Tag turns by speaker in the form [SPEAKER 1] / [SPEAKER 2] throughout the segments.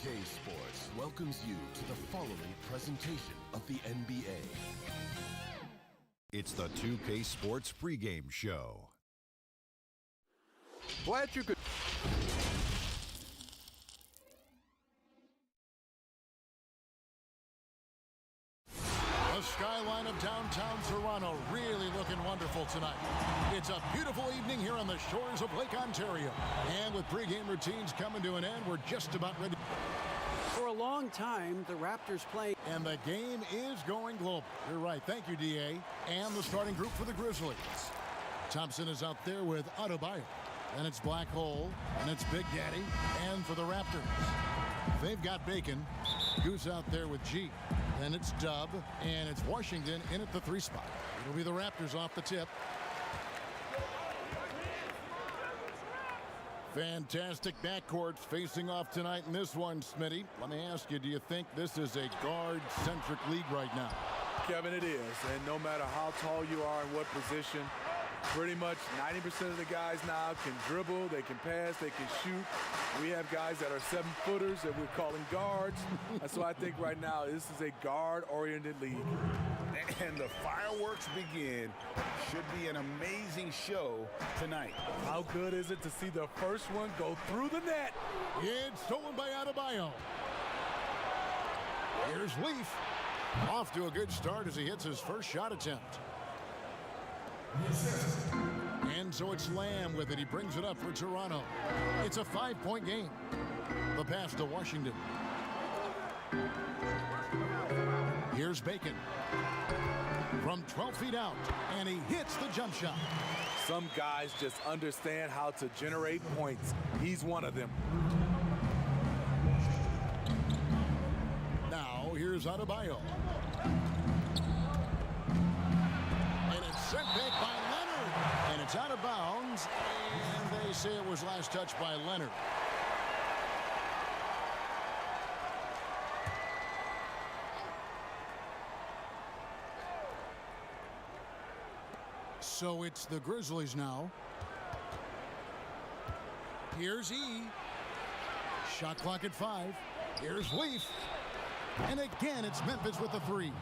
[SPEAKER 1] 2K Sports welcomes you to the following presentation of the NBA.
[SPEAKER 2] It's the 2K Sports pregame show.
[SPEAKER 3] Glad you could.
[SPEAKER 4] The skyline of downtown Toronto really looking wonderful tonight. It's a beautiful evening here on the shores of Lake Ontario. And with pregame routines coming to an end, we're just about ready.
[SPEAKER 5] For a long time, the Raptors play.
[SPEAKER 4] And the game is going global. You're right. Thank you, D.A. And the starting group for the Grizzlies. Thompson is out there with Adebayo. And it's Black Hole. And it's Big Daddy. And for the Raptors, they've got Bacon. Goose out there with G. Then it's Dub. And it's Washington in at the 3 spot. It'll be the Raptors off the tip. Fantastic backcourts facing off tonight in this one, Smitty. Let me ask you, do you think this is a guard-centric league right now?
[SPEAKER 3] Kevin, it is. And no matter how tall you are and what position, pretty much 90% of the guys now can dribble, they can pass, they can shoot. We have guys that are 7-footers that we're calling guards. So I think right now this is a guard-oriented league.
[SPEAKER 6] And the fireworks begin. Should be an amazing show tonight.
[SPEAKER 3] How good is it to see the first one go through the net?
[SPEAKER 4] It's stolen by Adebayo. Here's Leaf. Off to a good start as he hits his first shot attempt. And so it's Lamb with it. He brings it up for Toronto. It's a 5-point game. The pass to Washington. Here's Bacon. From 12 feet out, and he hits the jump shot.
[SPEAKER 3] Some guys just understand how to generate points. He's one of them.
[SPEAKER 4] Now, here's Adebayo. And it's sent back by Leonard. And it's out of bounds, and they say it was last touched by Leonard. So it's the Grizzlies now. Here's E. Shot clock at 5. Here's Leaf. And again, it's Memphis with the 3.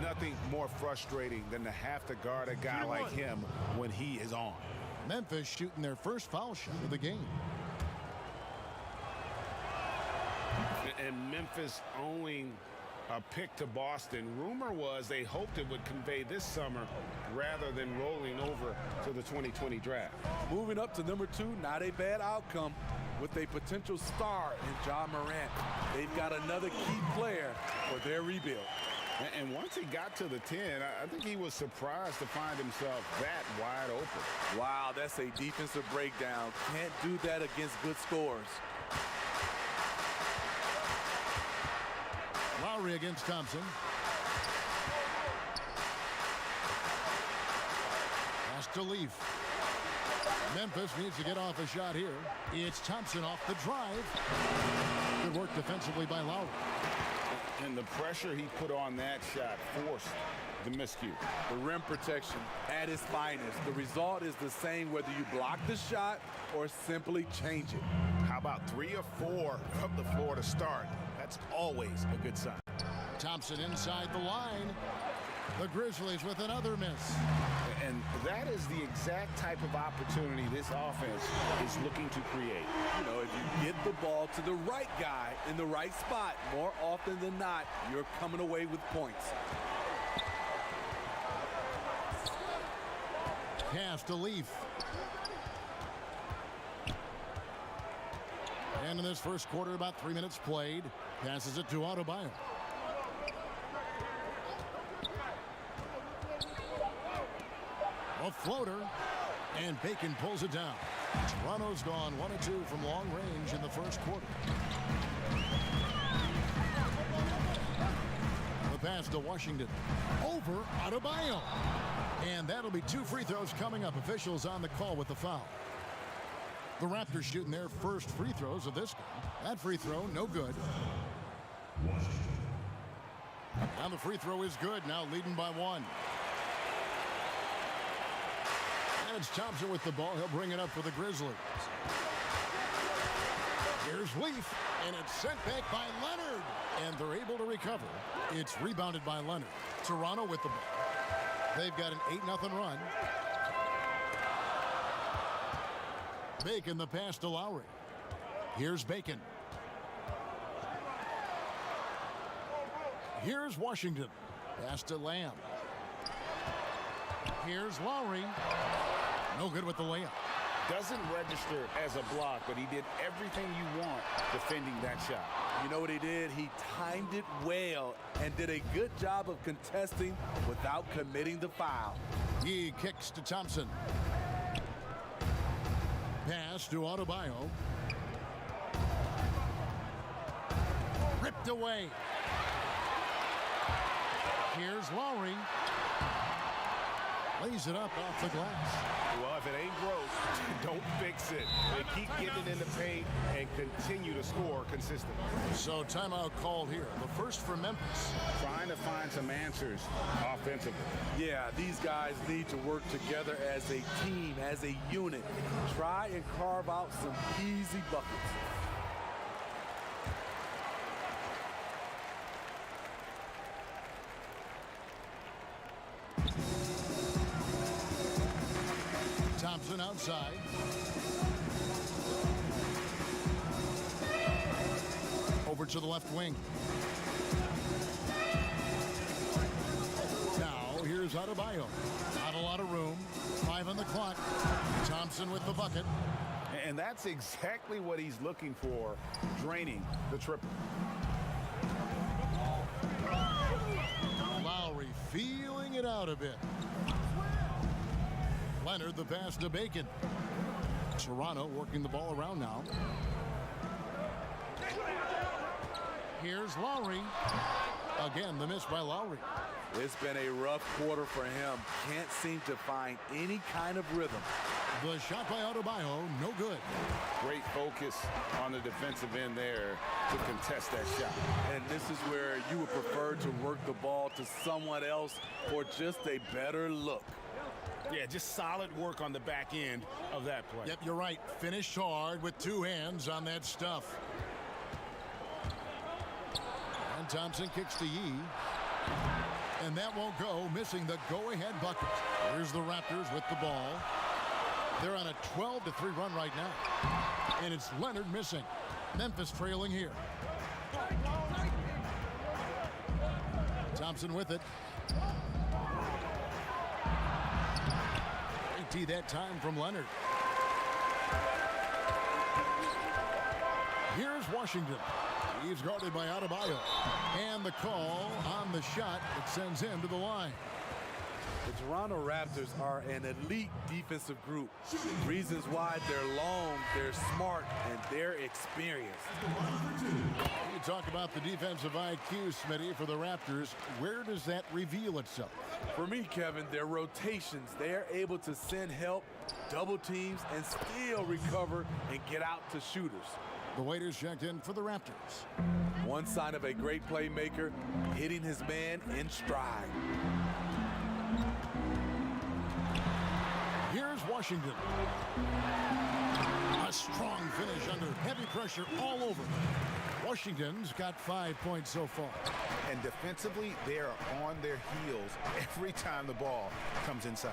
[SPEAKER 6] Nothing more frustrating than to have to guard a guy like him when he is on.
[SPEAKER 4] Memphis shooting their first foul shot of the game.
[SPEAKER 6] And Memphis owing a pick to Boston. Rumor was they hoped it would convey this summer rather than rolling over to the 2020 draft.
[SPEAKER 3] Moving up to number 2, not a bad outcome with a potential star in John Morant. They've got another key player for their rebuild.
[SPEAKER 6] And once he got to the 10, I think he was surprised to find himself that wide open.
[SPEAKER 3] Wow, that's a defensive breakdown. Can't do that against good scores.
[SPEAKER 4] Lowry against Thompson. Pass to Leaf. Memphis needs to get off a shot here. It's Thompson off the drive. Good work defensively by Lowry.
[SPEAKER 6] And the pressure he put on that shot forced the miscue.
[SPEAKER 3] The rim protection at its finest. The result is the same whether you block the shot or simply change it.
[SPEAKER 6] How about 3 or 4 from the floor to start? That's always a good sign.
[SPEAKER 4] Thompson inside the line. The Grizzlies with another miss.
[SPEAKER 6] And that is the exact type of opportunity this offense is looking to create.
[SPEAKER 3] You know, if you get the ball to the right guy in the right spot, more often than not, you're coming away with points.
[SPEAKER 4] Pass to Leaf. And in this first quarter, about 3 minutes played. Passes it to Adebayo. A floater. And Bacon pulls it down. Toronto's gone 1 of 2 from long range in the first quarter. The pass to Washington. Over Adebayo. And that'll be 2 free throws coming up. Officials on the call with the foul. The Raptors shooting their first free throws of this game. That free throw, no good. And the free throw is good, now leading by 1. And it's Thompson with the ball. He'll bring it up for the Grizzlies. Here's Leaf, and it's sent back by Leonard. And they're able to recover. It's rebounded by Leonard. Toronto with the ball. They've got an 8-0 run. Bacon the pass to Lowry. Here's Bacon. Here's Washington. Pass to Lamb. Here's Lowry. No good with the layup.
[SPEAKER 6] Doesn't register as a block, but he did everything you want defending that shot.
[SPEAKER 3] You know what he did? He timed it well and did a good job of contesting without committing the foul.
[SPEAKER 4] He kicks to Thompson. Pass to Adebayo. Ripped away. Here's Lowry. Lays it up off the glass.
[SPEAKER 6] Well, if it ain't broke, don't fix it. They keep getting it in the paint and continue to score consistently.
[SPEAKER 4] So timeout called here. The first for Memphis.
[SPEAKER 6] Trying to find some answers offensively.
[SPEAKER 3] Yeah, these guys need to work together as a team, as a unit. Try and carve out some easy buckets.
[SPEAKER 4] Thompson outside. Over to the left wing. Now here's Adebayo. Not a lot of room. 5 on the clock. Thompson with the bucket.
[SPEAKER 6] And that's exactly what he's looking for, draining the triple.
[SPEAKER 4] Lowry feeling it out a bit. Leonard the pass to Bacon. Toronto working the ball around now. Here's Lowry. Again, the miss by Lowry.
[SPEAKER 3] It's been a rough quarter for him. Can't seem to find any kind of rhythm.
[SPEAKER 4] The shot by Adebayo, no good.
[SPEAKER 6] Great focus on the defensive end there to contest that shot.
[SPEAKER 3] And this is where you would prefer to work the ball to someone else for just a better look.
[SPEAKER 6] Yeah, just solid work on the back end of that play.
[SPEAKER 4] Yep, you're right. Finished hard with 2 hands on that stuff. And Thompson kicks to Yee. And that won't go, missing the go-ahead bucket. Here's the Raptors with the ball. They're on a 12-3 run right now. And it's Leonard missing. Memphis trailing here. Thompson with it. Great that time from Leonard. Here's Washington. He's guarded by Adebayo. And the call on the shot that sends him to the line.
[SPEAKER 3] The Toronto Raptors are an elite defensive group. Reasons why they're long, they're smart, and they're experienced.
[SPEAKER 4] You talk about the defensive IQ, Smitty, for the Raptors. Where does that reveal itself?
[SPEAKER 3] For me, Kevin, their rotations, they're able to send help, double teams, and still recover and get out to shooters.
[SPEAKER 4] The waiters checked in for the Raptors.
[SPEAKER 3] One sign of a great playmaker, hitting his man in stride.
[SPEAKER 4] Here's Washington. A strong finish under heavy pressure all over. Washington's got 5 points so far.
[SPEAKER 6] And defensively, they are on their heels every time the ball comes inside.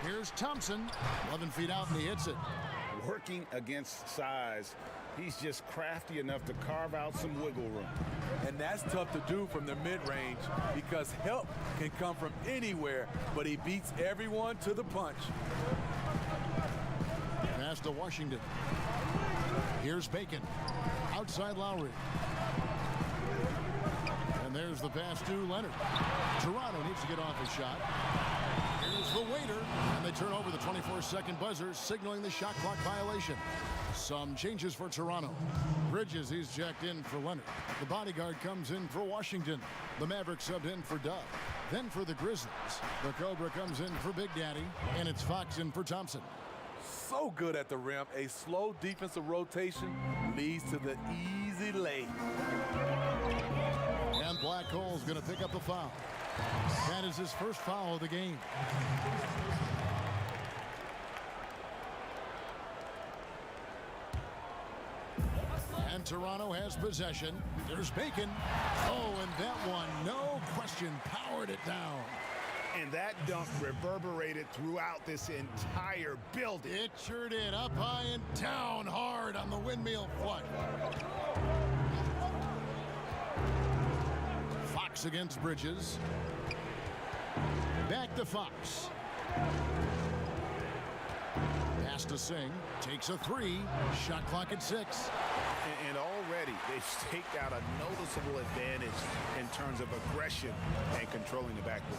[SPEAKER 4] Here's Thompson, 11 feet out, and he hits it.
[SPEAKER 6] Working against size, he's just crafty enough to carve out some wiggle room.
[SPEAKER 3] And that's tough to do from the mid-range because help can come from anywhere, but he beats everyone to the punch.
[SPEAKER 4] Pass to Washington. Here's Bacon. Outside Lowry. And there's the pass to Leonard. Toronto needs to get off his shot. Here's the waiter. And they turn over the 24-second buzzer, signaling the shot clock violation. Some changes for Toronto. Bridges, he's checked in for Leonard. The bodyguard comes in for Washington. The Maverick subbed in for Dove. Then for the Grizzlies, the Cobra comes in for Big Daddy. And it's Fox in for Thompson.
[SPEAKER 3] So good at the rim. A slow defensive rotation leads to the easy lay.
[SPEAKER 4] And Black Hole's going to pick up the foul. That is his first foul of the game. And Toronto has possession. There's Bacon. Oh, and that one, no question, powered it down.
[SPEAKER 6] And that dunk reverberated throughout this entire building.
[SPEAKER 4] It sure did. Up high and down hard on the windmill flush. Fox against Bridges. Back to Fox. Pass to Singh. Takes a three. Shot clock at 6.
[SPEAKER 6] And already they've staked out a noticeable advantage in terms of aggression and controlling the backcourt.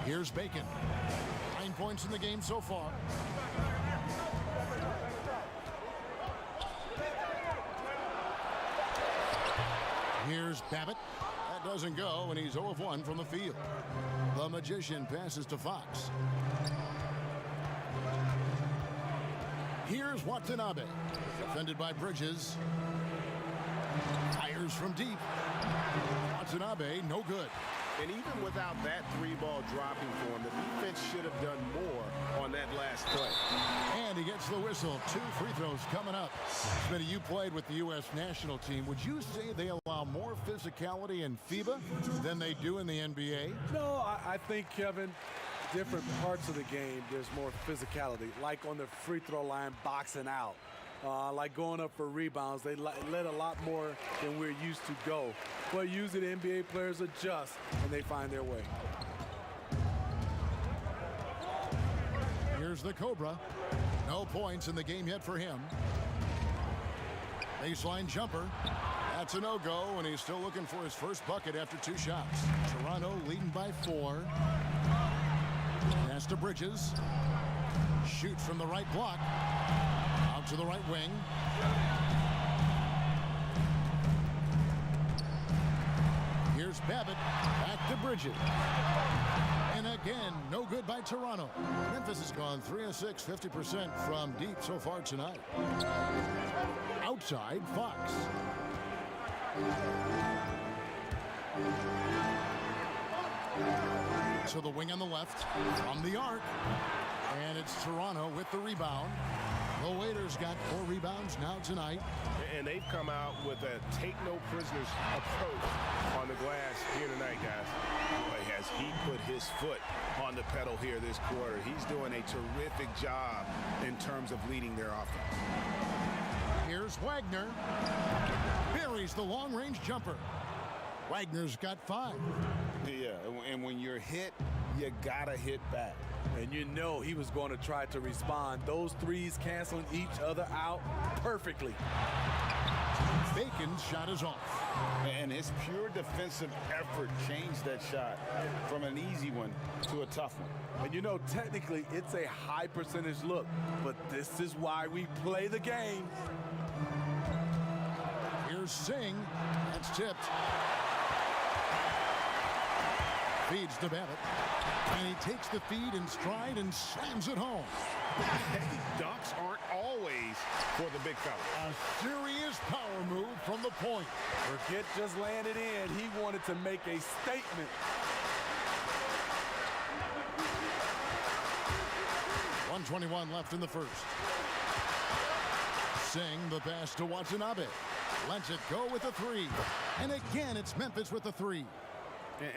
[SPEAKER 4] Here's Bacon. 9 points in the game so far. Here's Babbitt. That doesn't go, and he's 0 of 1 from the field. The Magician passes to Fox. Here's Watanabe. Defended by Bridges. Fires from deep. Watanabe, no good.
[SPEAKER 6] And even without that three-ball dropping for him, the defense should have done more on that last play.
[SPEAKER 4] And he gets the whistle. 2 free throws coming up. Smitty, you played with the U.S. national team. Would you say they allow more physicality in FIBA than they do in the NBA?
[SPEAKER 3] No, I think, Kevin, different parts of the game, there's more physicality. Like on the free throw line, boxing out. Like going up for rebounds, they let a lot more than we're used to go. But usually the NBA players adjust and they find their way.
[SPEAKER 4] Here's the Cobra. No points in the game yet for him. Baseline jumper. That's a no-go, and he's still looking for his first bucket after 2 shots. Toronto leading by 4. Pass to Bridges. Shoot from the right block. Out to the right wing. Here's Babbitt. Back to Bridges. And again, no good by Toronto. Memphis has gone 3 of 6, 50% from deep so far tonight. Outside, Fox. To the wing on the left, from the arc. And it's Toronto with the rebound. The Waiters got 4 rebounds now tonight.
[SPEAKER 6] And they've come out with a take-no-prisoners approach on the glass here tonight, guys. Boy, has he put his foot on the pedal here this quarter. He's doing a terrific job in terms of leading their offense.
[SPEAKER 4] Here's Wagner. Buries the long-range jumper. Wagner's got 5.
[SPEAKER 6] Yeah, and when you're hit, you gotta hit back.
[SPEAKER 3] And you know he was going to try to respond. Those threes canceling each other out perfectly.
[SPEAKER 4] Bacon's shot is off.
[SPEAKER 6] And his pure defensive effort changed that shot from an easy one to a tough one.
[SPEAKER 3] And you know, technically, it's a high percentage look, but this is why we play the game.
[SPEAKER 4] Here's Singh. That's tipped. Feeds to Babbitt. And he takes the feed in stride and slams it home.
[SPEAKER 6] Dunks aren't always for the big fella.
[SPEAKER 4] A serious power move from the point.
[SPEAKER 3] Burkett just landed in. He wanted to make a statement. .121 left in the first. Singh the pass to Watanabe. Lets it go with a 3. And again, it's Memphis with the 3.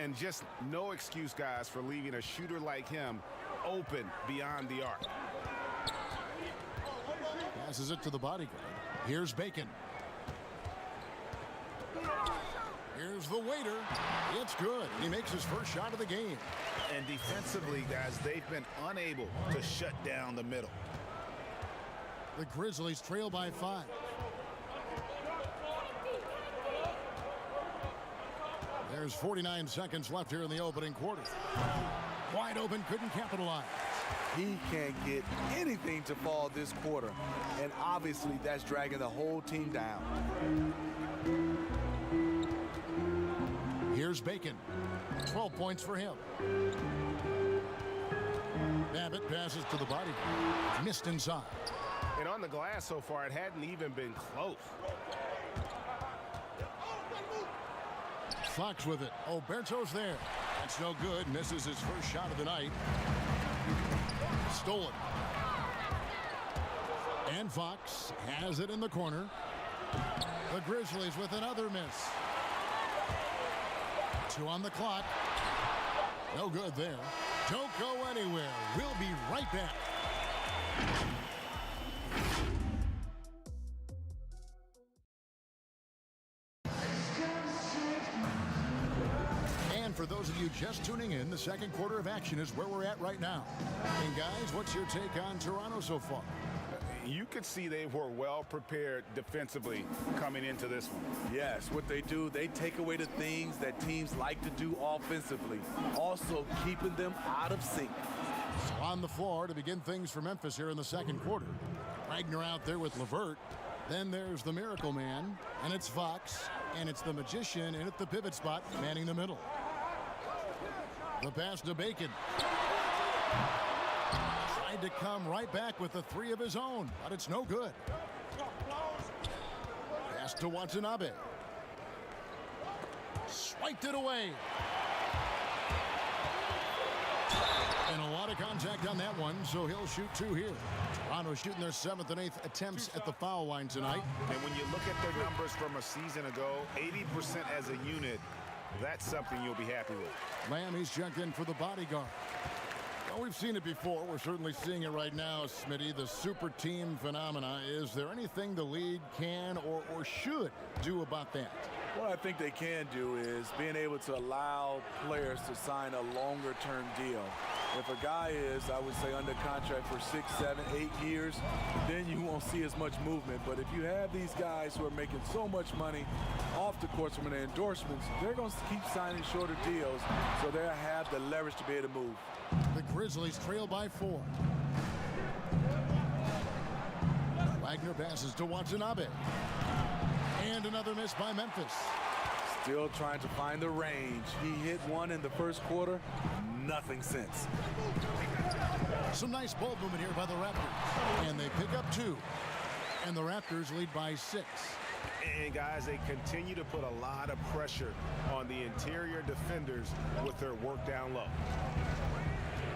[SPEAKER 6] And just no excuse, guys, for leaving a shooter like him open beyond the arc.
[SPEAKER 4] Passes it to the bodyguard. Here's Bacon. Here's the Waiter. It's good. He makes his first shot of the game.
[SPEAKER 6] And defensively, guys, they've been unable to shut down the middle.
[SPEAKER 4] The Grizzlies trail by 5. There's 49 seconds left here in the opening quarter. Wide open, couldn't capitalize.
[SPEAKER 3] He can't get anything to fall this quarter. And obviously, that's dragging the whole team down.
[SPEAKER 4] Here's Bacon. 12 points for him. Babbitt passes to the body. Missed inside.
[SPEAKER 6] And on the glass so far, it hadn't even been close.
[SPEAKER 4] Fox with it. Oberto's there. That's no good. Misses his first shot of the night. Stolen. And Fox has it in the corner. The Grizzlies with another miss. 2 on the clock. No good there. Don't go anywhere. We'll be right back. And for those of you just tuning in, the second quarter of action is where we're at right now. And guys, what's your take on Toronto so far?
[SPEAKER 6] You could see they were well prepared defensively coming into this one.
[SPEAKER 3] Yes, what they do, they take away the things that teams like to do offensively, also keeping them out of sync.
[SPEAKER 4] So on the floor to begin things for Memphis here in the second quarter. Wagner out there with LeVert. Then there's the Miracle Man, and it's Fox, and it's the Magician in at the pivot spot, manning the middle. The pass to Bacon. Tried to come right back with the 3 of his own, but it's no good. Pass to Watanabe. Swiped it away. And a lot of contact on that one, so he'll shoot 2 here. Toronto shooting their 7th and 8th attempts at the foul line tonight.
[SPEAKER 6] And when you look at their numbers from a season ago, 80% as a unit, that's something you'll be happy with.
[SPEAKER 4] Lamb, he's checked in for the bodyguard. Well, we've seen it before. We're certainly seeing it right now, Smitty. The super team phenomena. Is there anything the league can or should do about that?
[SPEAKER 3] What I think they can do is being able to allow players to sign a longer-term deal. If a guy is, I would say, under contract for 6, 7, 8 years, then you won't see as much movement. But if you have these guys who are making so much money off the course from their endorsements, they're going to keep signing shorter deals, so they'll have the leverage to be able to move.
[SPEAKER 4] The Grizzlies trail by 4. Wagner passes to Watanabe. And another miss by Memphis.
[SPEAKER 3] Still trying to find the range. He hit one in the first quarter. Nothing since.
[SPEAKER 4] Some nice ball movement here by the Raptors. And they pick up 2. And the Raptors lead by 6.
[SPEAKER 6] And guys, they continue to put a lot of pressure on the interior defenders with their work down low.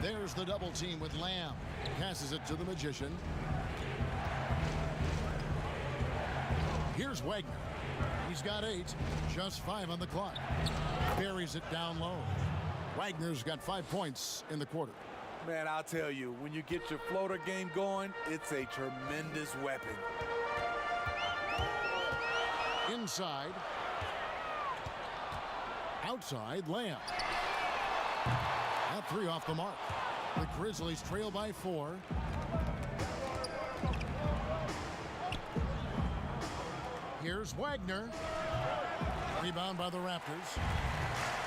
[SPEAKER 4] There's the double team with Lamb. Passes it to the Magician. Here's Wagner. He's got 8, just 5 on the clock. Buries it down low. Wagner's got 5 points in the quarter.
[SPEAKER 3] Man, I'll tell you, when you get your floater game going, it's a tremendous weapon.
[SPEAKER 4] Inside. Outside, Lamb. That 3 off the mark. The Grizzlies trail by 4. Here's Wagner. Rebound by the Raptors.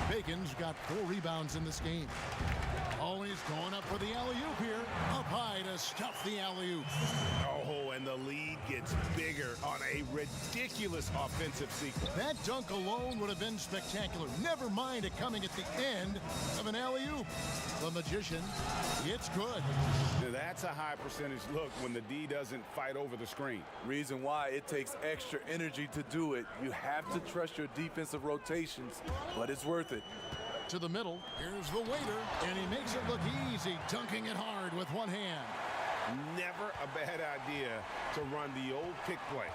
[SPEAKER 4] Bacon's got 4 rebounds in this game. Oh, he's going up for the alley-oop here. Up high to stuff the alley-oop.
[SPEAKER 6] Oh, and the lead gets bigger on a ridiculous offensive sequence.
[SPEAKER 4] That dunk alone would have been spectacular. Never mind it coming at the end of an alley-oop. The Magician, it's good.
[SPEAKER 6] Now, that's a high percentage look when the D doesn't fight over the screen.
[SPEAKER 3] Reason why it takes extra energy to do it. You have to trust your defensive rotations, but it's worth it.
[SPEAKER 4] To the middle, here's the waiter, and he makes it look easy, dunking it hard with one hand.
[SPEAKER 6] Never a bad idea to run the old pick play.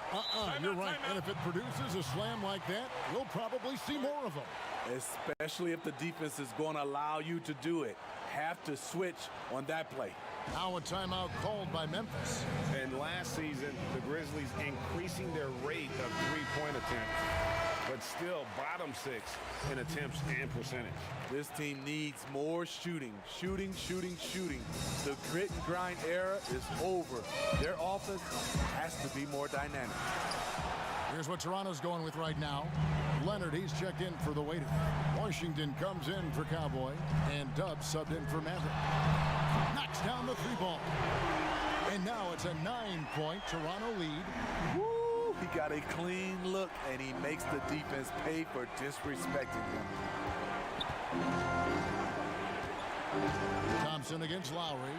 [SPEAKER 4] You're right, and if it produces a slam like that, we'll probably see more of them.
[SPEAKER 3] Especially if the defense is going to allow you to do it. Have to switch on that play.
[SPEAKER 4] Now a timeout called by Memphis.
[SPEAKER 6] And last season, the Grizzlies increasing their rate of three-point attempts, but still bottom 6 in attempts and percentage.
[SPEAKER 3] This team needs more shooting. Shooting. The grit and grind era is over. Their offense has to be more dynamic.
[SPEAKER 4] Here's what Toronto's going with right now. Leonard, he's checked in for the waiter. Washington comes in for Cowboy, and Dub subbed in for Maverick. Knocks down the 3-ball. And now it's a 9-point Toronto lead.
[SPEAKER 3] Woo! He got a clean look, and he makes the defense pay for disrespecting him.
[SPEAKER 4] Thompson against Lowry.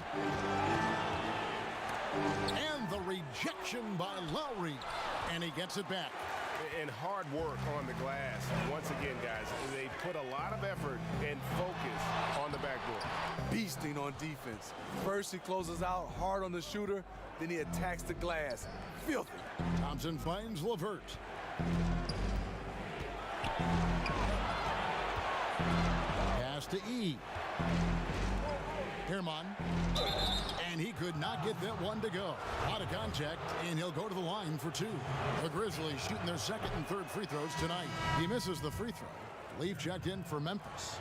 [SPEAKER 4] And the rejection by Lowry. And he gets it back.
[SPEAKER 6] And hard work on the glass. Once again, guys, they put a lot of effort and focus on the backboard.
[SPEAKER 3] Beasting on defense. First, he closes out hard on the shooter. then he attacks the glass. Filthy.
[SPEAKER 4] Thompson finds Levert. Pass to E. Herman. And he could not get that one to go. Out of contact, and he'll go to the line for two. The Grizzlies shooting their second and third free throws tonight. He misses the free throw. Leaf checked in for Memphis.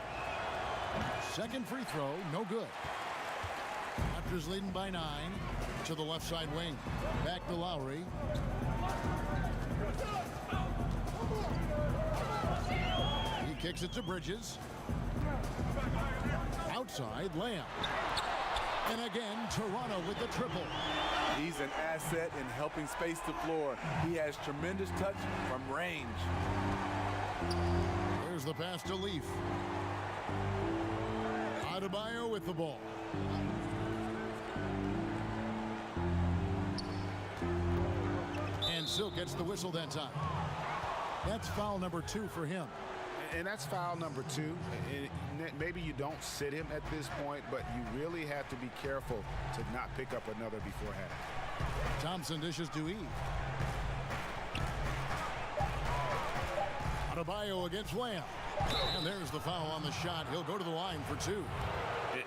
[SPEAKER 4] Second free throw, no good. Raptors leading by 9 to the left side wing. Back to Lowry. He kicks it to Bridges. Outside, Lamb. And again, Toronto with the triple.
[SPEAKER 3] He's an asset in helping space the floor. He has tremendous touch from range.
[SPEAKER 4] Here's the pass to Leaf. Adebayo with the ball. And Silk gets the whistle that time. That's foul number 2 for him.
[SPEAKER 6] And that's foul number 2. And maybe you don't sit him at this point, but you really have to be careful to not pick up another before half.
[SPEAKER 4] Thompson dishes to E. Adebayo against Lamb. And there's the foul on the shot. He'll go to the line for 2.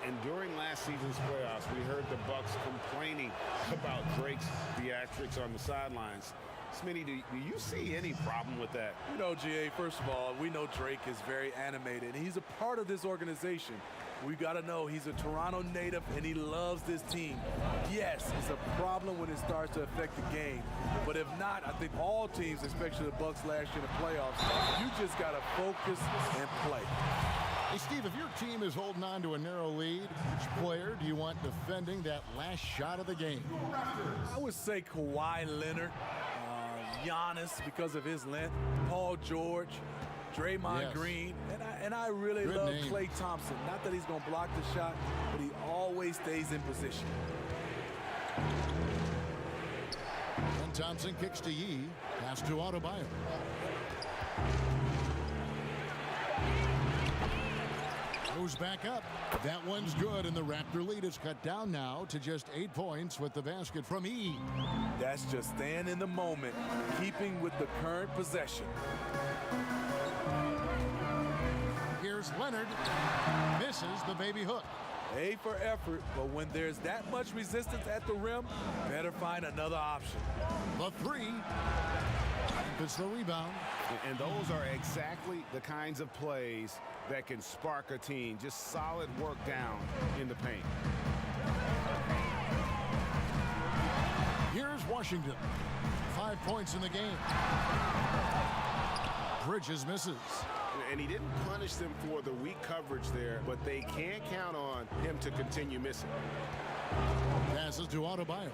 [SPEAKER 6] And during last season's playoffs, we heard the Bucks complaining about Drake's theatrics on the sidelines. Smitty, do you see any problem with that?
[SPEAKER 3] You know, GA, first of all, we know Drake is very animated. He's a part of this organization. We got to know he's a Toronto native and he loves this team. Yes, it's a problem when it starts to affect the game. But if not, I think all teams, especially the Bucks last year in the playoffs, you just got to focus and play.
[SPEAKER 4] Hey, Steve, if your team is holding on to a narrow lead, which player do you want defending that last shot of the game?
[SPEAKER 3] I would say Kawhi Leonard, Giannis because of his length, Paul George, Draymond Green, and I really love Klay Thompson. Not that he's going to block the shot, but he always stays in position.
[SPEAKER 4] And Thompson kicks to Yee, pass to Adebayo. Goes back up. That one's good, and the Raptor lead is cut down now to just 8 points with the basket from E.
[SPEAKER 3] That's just staying in the moment, keeping with the current possession.
[SPEAKER 4] Here's Leonard. Misses the baby hook.
[SPEAKER 3] A for effort, but when there's that much resistance at the rim, better find another option.
[SPEAKER 4] The 3. It's the rebound.
[SPEAKER 6] And those are exactly the kinds of plays that can spark a team. Just solid work down in the paint.
[SPEAKER 4] Here's Washington. 5 points in the game. Bridges misses.
[SPEAKER 6] And he didn't punish them for the weak coverage there, but they can't count on him to continue missing.
[SPEAKER 4] Passes to Adebayo.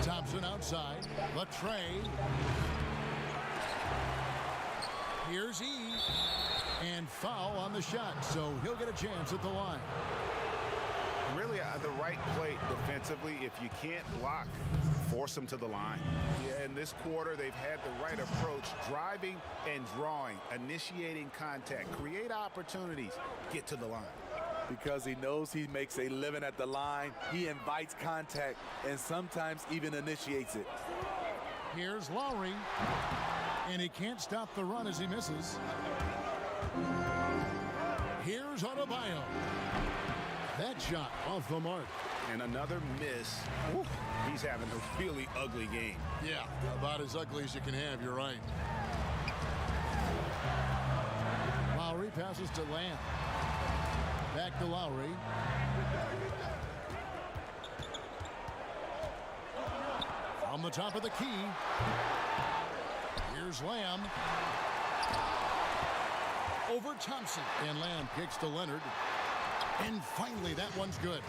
[SPEAKER 4] Thompson outside. Latrey. Here's E. And foul on the shot, so he'll get a chance at the line.
[SPEAKER 6] Really, the right play defensively. If you can't block, force them to the line. Yeah, in this quarter, they've had the right approach, driving and drawing, initiating contact, create opportunities, get to the line.
[SPEAKER 3] Because he knows he makes a living at the line, he invites contact and sometimes even initiates it.
[SPEAKER 4] Here's Lowry, and he can't stop the run as he misses. Here's Adebayo. That shot off the mark.
[SPEAKER 6] And another miss. Woo, he's having a really ugly game.
[SPEAKER 4] Yeah, about as ugly as you can have, you're right. Lowry passes to Lamb. Back to Lowry. From the top of the key. Here's Lamb. Over Thompson. And Lamb kicks to Leonard. And finally, that one's good.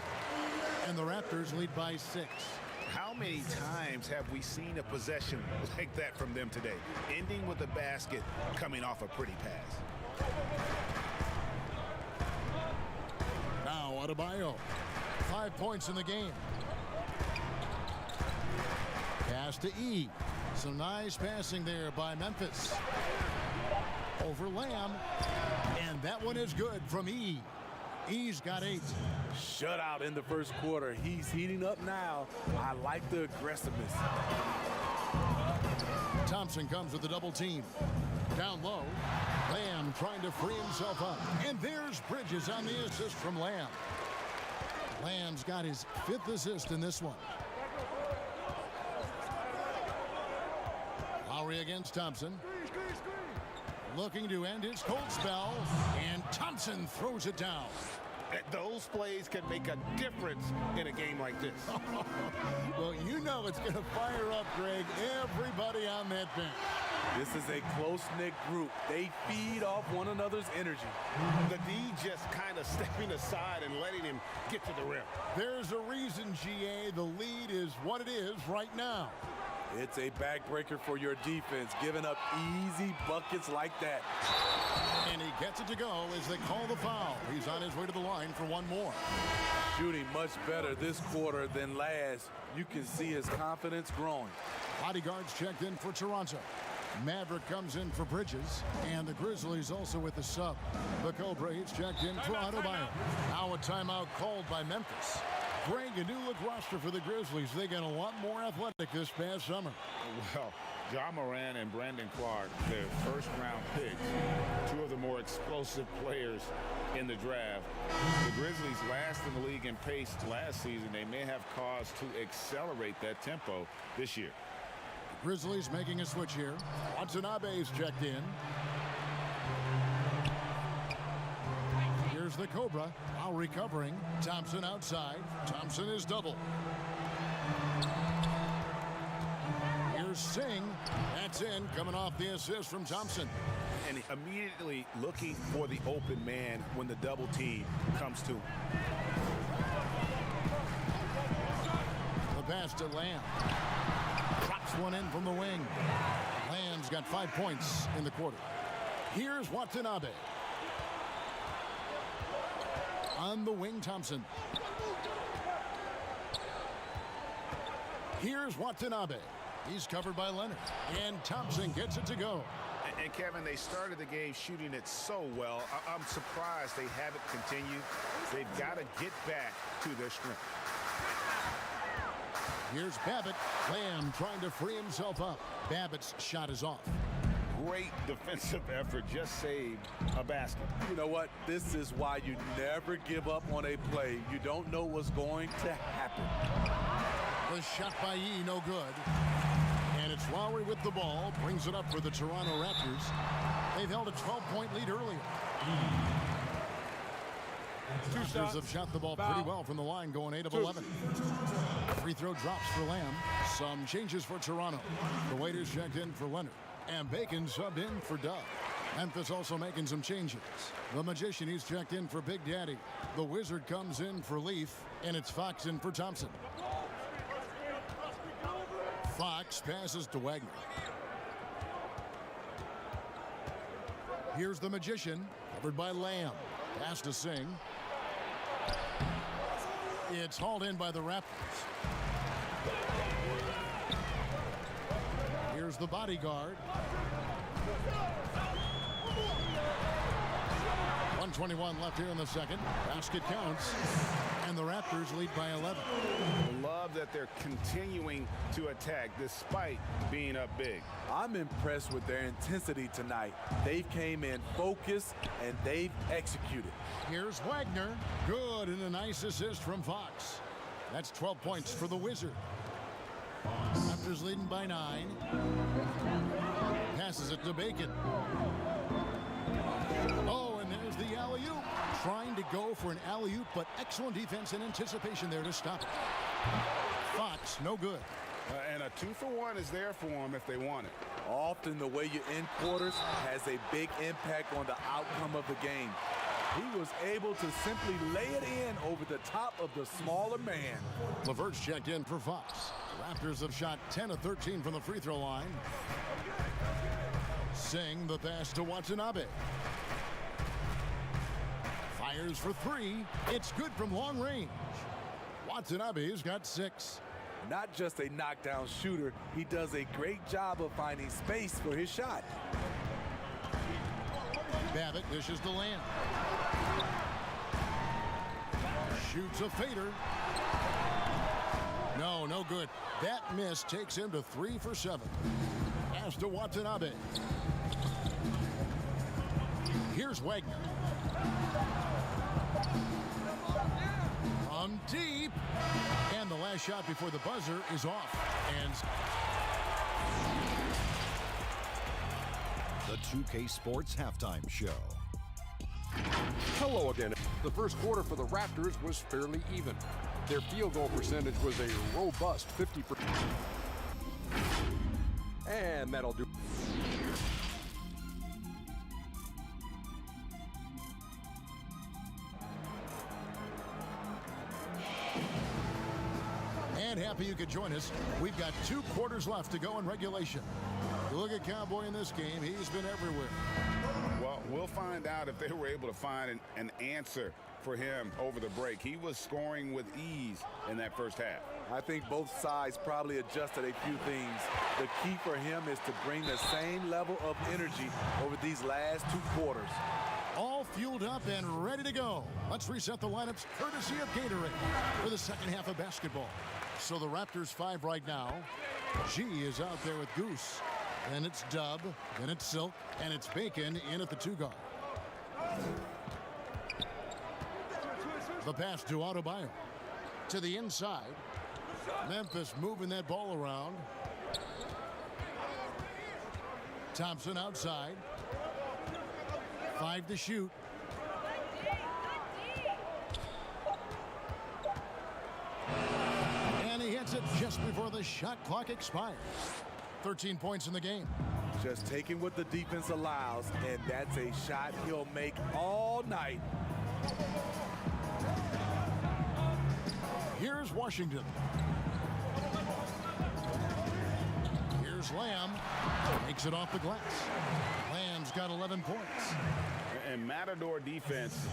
[SPEAKER 4] And the Raptors lead by 6.
[SPEAKER 6] How many times have we seen a possession like that from them today? Ending with a basket, coming off a pretty pass.
[SPEAKER 4] Now Adebayo. 5 points in the game. Pass to E. Some nice passing there by Memphis. over Lamb. And that one is good from E. E's got 8.
[SPEAKER 3] Shutout in the first quarter. He's heating up now. I like the aggressiveness.
[SPEAKER 4] Thompson comes with the double team. Down low. Lamb trying to free himself up. And there's Bridges on the assist from Lamb. Lamb's got his 5th assist in this one. Lowry against Thompson. Looking to end his cold spell. And Thompson throws it down.
[SPEAKER 6] Those plays can make a difference in a game like this.
[SPEAKER 4] Well, you know it's going to fire up, Greg, everybody on that bench.
[SPEAKER 3] This is a close-knit group. They feed off one another's energy.
[SPEAKER 6] The D just kind of stepping aside and letting him get to the rim.
[SPEAKER 4] There's a reason, GA. The lead is what it is right now.
[SPEAKER 3] It's a backbreaker for your defense, giving up easy buckets like that.
[SPEAKER 4] And he gets it to go as they call the foul. He's on his way to the line for one more.
[SPEAKER 3] Shooting much better this quarter than last. You can see his confidence growing.
[SPEAKER 4] Bodyguards checked in for Toronto. Maverick comes in for Bridges, and the Grizzlies also with the sub. The Cobra, he's checked in for Adebayo. Now a timeout called by Memphis. Greg, a new look roster for the Grizzlies. They got a lot more athletic this past summer.
[SPEAKER 6] Well, John Moran and Brandon Clark, their first-round picks, 2 of the more explosive players in the draft. The Grizzlies last in the league in pace last season. They may have cause to accelerate that tempo this year.
[SPEAKER 4] Grizzlies making a switch here. Watanabe's checked in. Here's the Cobra. Now recovering. Thompson outside. Thompson is double. Here's Singh. That's in. Coming off the assist from Thompson.
[SPEAKER 6] And immediately looking for the open man when the double team comes to him.
[SPEAKER 4] The pass to Lamb. Drops one in from the wing. Lamb's got 5 points in the quarter. Here's Watanabe. On the wing, Thompson. Here's Watanabe. He's covered by Leonard. And Thompson gets it to go.
[SPEAKER 6] And Kevin, they started the game shooting it so well. I'm surprised they haven't continued. They've got to get back to their strength.
[SPEAKER 4] Here's Babbitt. Lamb trying to free himself up. Babbitt's shot is off.
[SPEAKER 6] Great defensive effort, just saved a basket.
[SPEAKER 3] You know what? This is why you never give up on a play. You don't know what's going to happen.
[SPEAKER 4] The shot by E, no good. And it's Lowry with the ball. Brings it up for the Toronto Raptors. They've held a 12-point lead earlier. Raptors have shot the ball pretty well from the line, going 8 of 11. Free throw drops for Lamb. Some changes for Toronto. The waiters checked in for Leonard. And Bacon subbed in for Dove. Memphis also making some changes. The Magician, he's checked in for Big Daddy. The Wizard comes in for Leaf. And it's Fox in for Thompson. Fox passes to Wagner. Here's the Magician, covered by Lamb. Pass to Singh. It's hauled in by the Raptors. Here's the Bodyguard. 1:21 left here in the second. Basket counts. And the Raptors lead by 11.
[SPEAKER 6] Love that they're continuing to attack despite being up big.
[SPEAKER 3] I'm impressed with their intensity tonight. They came in focused and they've executed.
[SPEAKER 4] Here's Wagner. Good, and a nice assist from Fox. That's 12 points for the Wizard. Raptors leading by 9. Passes it to Bacon. Oh, and there's the alley-oop. Trying to go for an alley-oop, but excellent defense and anticipation there to stop it. Fox, no good.
[SPEAKER 6] And a 2-for-1 is there for them if they want it.
[SPEAKER 3] Often the way you end quarters has a big impact on the outcome of the game. He was able to simply lay it in over the top of the smaller man.
[SPEAKER 4] LeVert's checked in for Fox. Raptors have shot 10 of 13 from the free throw line. Singh the pass to Watanabe. Fires for 3. It's good from long range. Watanabe's got 6.
[SPEAKER 3] Not just a knockdown shooter, he does a great job of finding space for his shot.
[SPEAKER 4] Babbitt dishes to Lamb. Shoots a fader. No good. That miss takes him to 3 for 7. Pass to Watanabe. Here's Wagner. From deep. And the last shot before the buzzer is off. And
[SPEAKER 2] The 2K Sports Halftime Show.
[SPEAKER 7] Hello again. The first quarter for the Raptors was fairly even. Their field goal percentage was a robust 50%. And that'll do.
[SPEAKER 4] And happy you could join us. We've got 2 quarters left to go in regulation. Look at Cowboy in this game. He's been everywhere.
[SPEAKER 6] Well, we'll find out if they were able to find an answer for him over the break. He was scoring with ease in that first half.
[SPEAKER 3] I think both sides probably adjusted a few things. The key for him is to bring the same level of energy over these last 2 quarters.
[SPEAKER 4] All fueled up and ready to go. Let's reset the lineups courtesy of Gatorade for the second half of basketball. So the Raptors 5 right now. G is out there with Goose. Then it's Dub, then it's Silk, and it's Bacon in at the 2 guard. The pass to Adebayo. To the inside. Memphis moving that ball around. Thompson outside. 5 to shoot. And he hits it just before the shot clock expires. 13 points in the game.
[SPEAKER 3] Just taking what the defense allows, and that's a shot he'll make all night.
[SPEAKER 4] Here's Washington. Here's Lamb. Makes it off the glass. Lamb's got 11 points.
[SPEAKER 6] And Matador defense,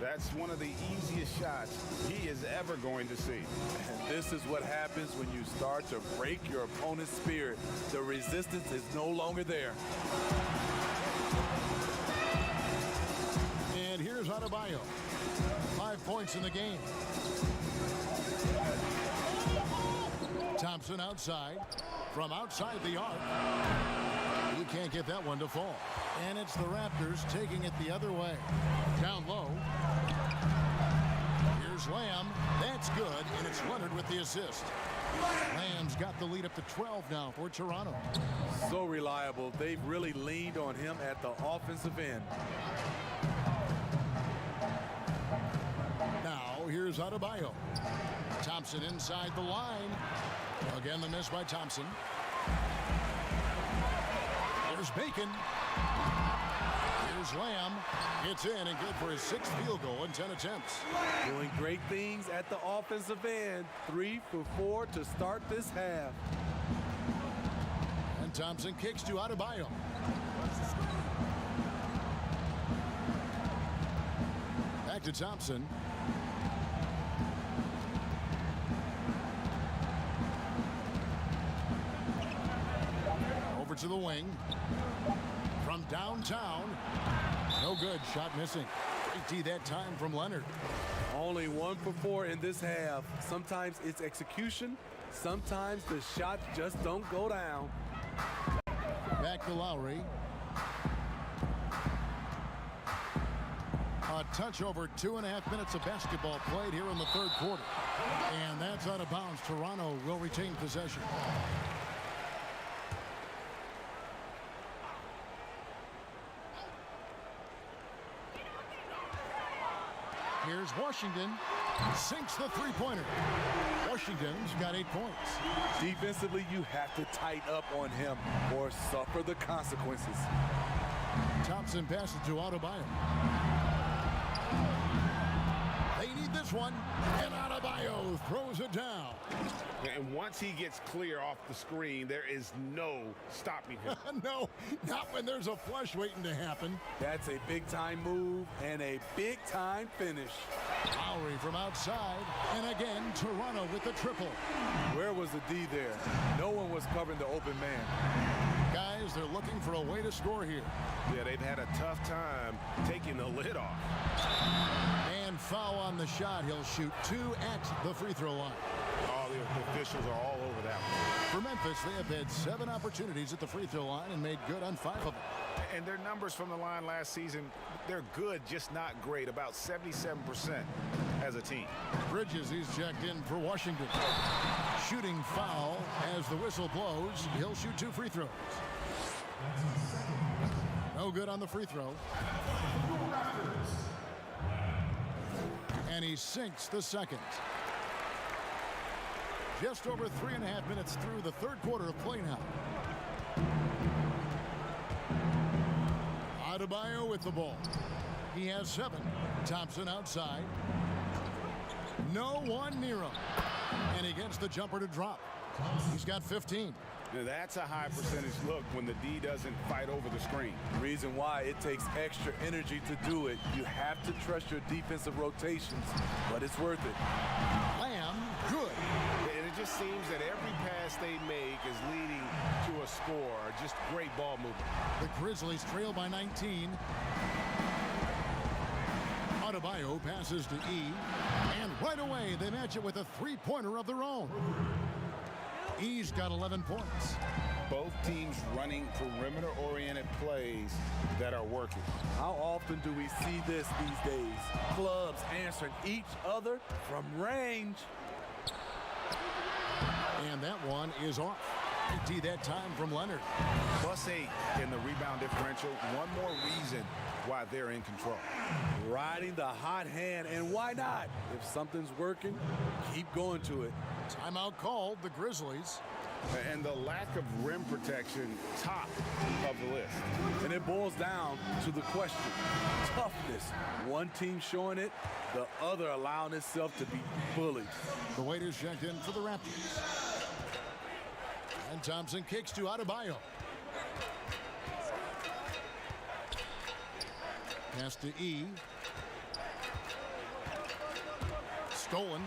[SPEAKER 6] that's one of the easiest shots he is ever going to see.
[SPEAKER 3] And this is what happens when you start to break your opponent's spirit. The resistance is no longer there.
[SPEAKER 4] And here's Adebayo. 5 points in the game. Thompson outside. From outside the arc. You can't get that one to fall. And it's the Raptors taking it the other way. Down low. Here's Lamb. That's good, and it's Leonard with the assist. Lamb's got the lead up to 12 now for Toronto.
[SPEAKER 3] So reliable. They've really leaned on him at the offensive end.
[SPEAKER 4] Now, here's Adebayo. Thompson inside the line. Again, the miss by Thompson. There's Bacon. Here's Lamb. It's in and good for his 6th field goal in 10 attempts.
[SPEAKER 3] Doing great things at the offensive end. 3 for 4 to start this half.
[SPEAKER 4] And Thompson kicks to Adebayo. Back to Thompson. Over to the wing. From downtown. No good. Shot missing. 80 that time from Leonard.
[SPEAKER 3] Only 1 for 4 in this half. Sometimes it's execution. Sometimes the shots just don't go down.
[SPEAKER 4] Back to Lowry. A touch over 2.5 minutes of basketball played here in the 3rd quarter. And that's out of bounds. Toronto will retain possession. Here's Washington. Sinks the 3-pointer. Washington's got 8 points.
[SPEAKER 3] Defensively, you have to tighten up on him or suffer the consequences.
[SPEAKER 4] Thompson passes to Adebayo. They need this one. And Adebayo throws it down.
[SPEAKER 6] And once he gets clear off the screen, there is no stopping him.
[SPEAKER 4] No, not when there's a flush waiting to happen.
[SPEAKER 3] That's a big-time move and a big-time finish.
[SPEAKER 4] Lowry from outside. And again, Toronto with the triple.
[SPEAKER 3] Where was the D there? No one was covering the open man.
[SPEAKER 4] Guys, as they're looking for a way to score here.
[SPEAKER 6] Yeah, they've had a tough time taking the lid off.
[SPEAKER 4] And foul on the shot. He'll shoot 2 at the free throw line.
[SPEAKER 6] All the officials are all over that one.
[SPEAKER 4] For Memphis, they have had 7 opportunities at the free throw line and made good on 5 of them.
[SPEAKER 6] And their numbers from the line last season, they're good, just not great. About 77% as a team.
[SPEAKER 4] Bridges, he's checked in for Washington. Shooting foul as the whistle blows. He'll shoot 2 free throws. No good on the free throw. And he sinks the second. Just over 3.5 minutes through the third quarter of play now. Adebayo with the ball. He has 7. Thompson outside. No one near him. And he gets the jumper to drop. He's got 15.
[SPEAKER 6] Now that's a high percentage look when the D doesn't fight over the screen.
[SPEAKER 3] Reason why it takes extra energy to do it. You have to trust your defensive rotations, but it's worth it.
[SPEAKER 4] Lamb, good.
[SPEAKER 6] And it just seems that every pass they make is leading to a score. Just great ball movement.
[SPEAKER 4] The Grizzlies trail by 19. Adebayo passes to E. And right away, they match it with a 3-pointer of their own. E's got 11 points.
[SPEAKER 6] Both teams running perimeter-oriented plays that are working.
[SPEAKER 3] How often do we see this these days? Clubs answering each other from range.
[SPEAKER 4] And that one is off. Empty that time from Leonard.
[SPEAKER 6] +8 in the rebound differential. One more reason why they're in control.
[SPEAKER 3] Riding the hot hand, and why not? If something's working, keep going to it.
[SPEAKER 4] Timeout called, the Grizzlies.
[SPEAKER 6] And the lack of rim protection, top of the list.
[SPEAKER 3] And it boils down to the question, toughness. One team showing it, the other allowing itself to be bullied.
[SPEAKER 4] The waiters checked in for the Raptors. And Thompson kicks to Adebayo. Pass to E. Stolen.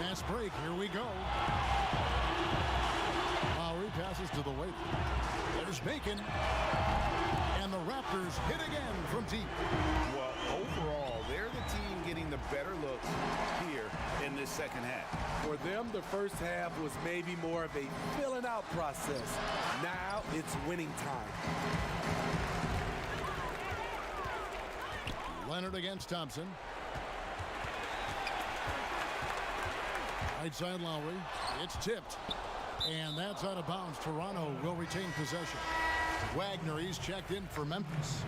[SPEAKER 4] Fast break. Here we go. Lowry passes to the waiter. There's Bacon. And the Raptors hit again from deep.
[SPEAKER 6] Well, overall, they're the team getting the better looks here in this second half.
[SPEAKER 3] For them, the first half was maybe more of a filling out process. Now it's winning time.
[SPEAKER 4] Leonard against Thompson. Right side Lowry. It's tipped. And that's out of bounds. Toronto will retain possession. Wagner, he's checked in for Memphis.